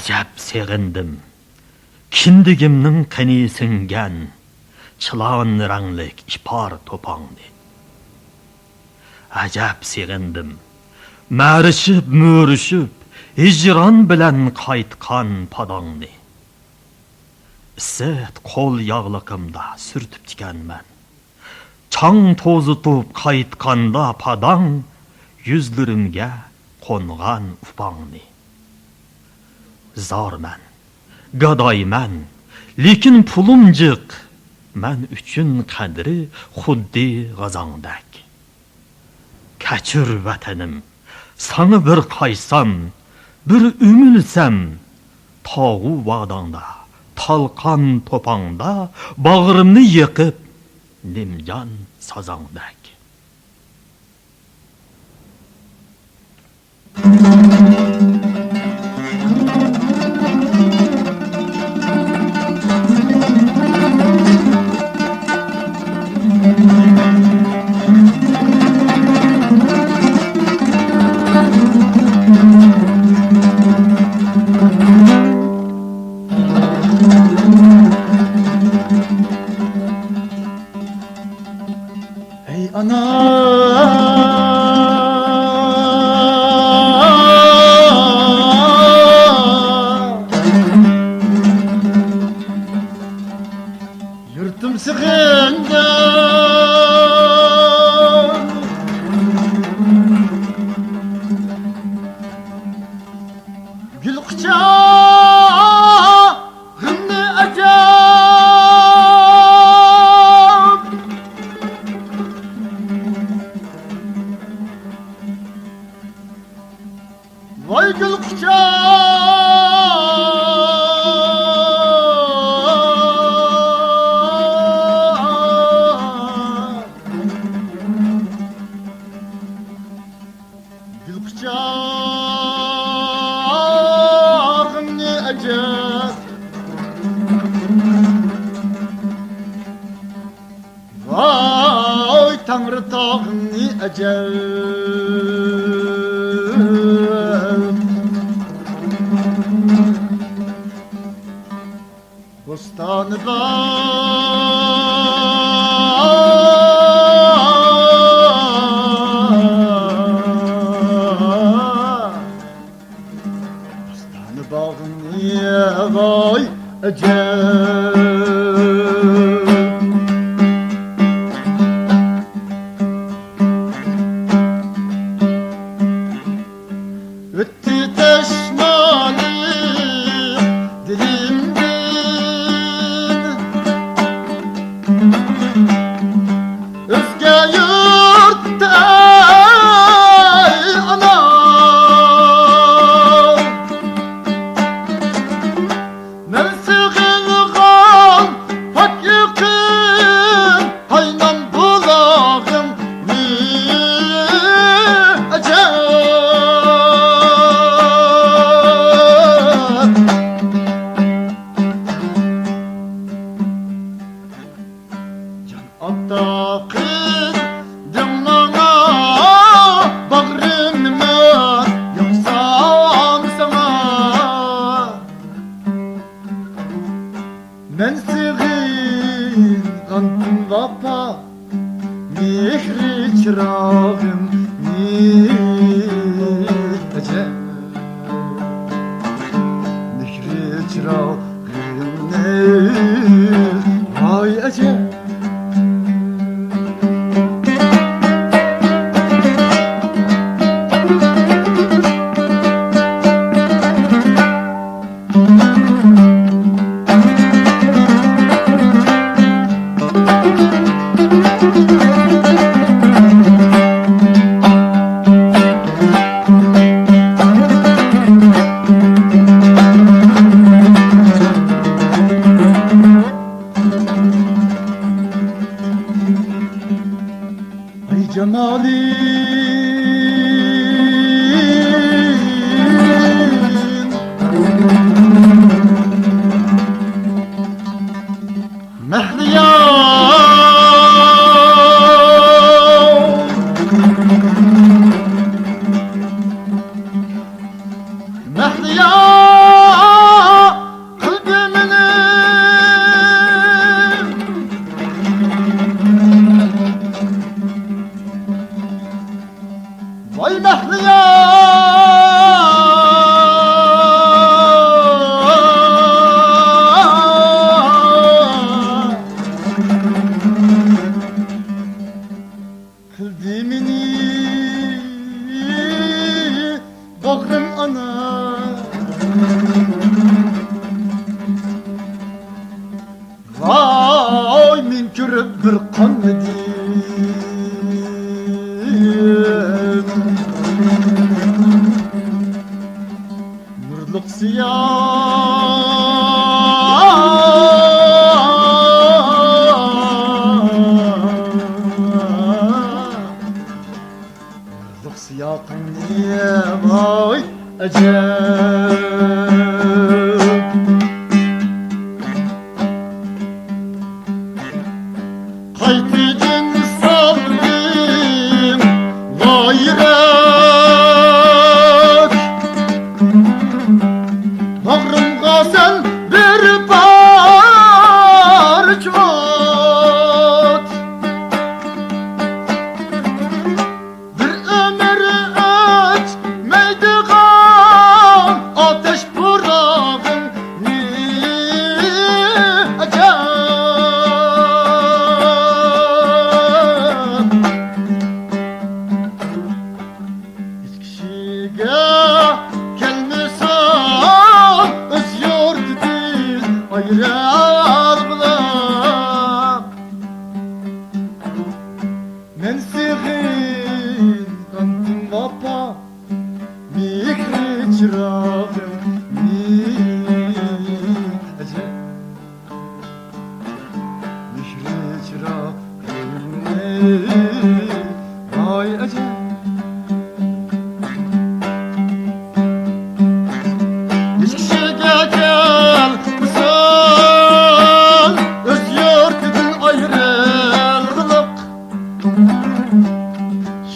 Acab segindim, kindigimning qini singan, chilan ranglik ipar to'pongni. Acab segindim, mərishib, mürishib, hijron bilan qaytqan padongni. Issit qo'l yog'liqimda surtib tikanman. Chang to'zitib qaytqanda padang, yuzlarimga qo'ngan upongni. Zorman, gadoyman, lekin pulim jiq, men uchun qadri xuddi g'azongdak. Kachir vatanim, sana bir qaysam, bir umilsam, tog'u va'dongda, talqon to'pongda, bag'rimni yiqib, nimjon sazongdak. Ey ana, yurtum sıkındı, gül kucağımda acab. Vay gül kucağım ne acab. Vay Tanrı tağım ne acab. Bostanı bağın niye vay acab. Öttü teşmali dilimden, özge yurtta ana. Men sığıngan hak yıkın, haynan bulağım ne acab. Attaqın dımlana bağrımma yoksam sana. Men sığıngandım vapa, mehri çırağım ne acab. Mehri çırağım ne vay acab. Ey cemalin, Mehriyar Bağrım ana Vay min körüp bir kanmedim Nurluk Nurluk siyahın niye vay acep Haytidin saldım gayret Bağrımga sen bir parça vat Bir ömür ötmeydiğen ateş pırağın ni acep Kişiga gelmesen öz yurtdin ayrar bulam Men sigin kantim vapa mikri çırağım mi acep mikri çırağım vay acep Hiç kişiga gelmesen öz yurtdin ayrılık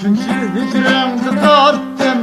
Çünkü hicremde tarttım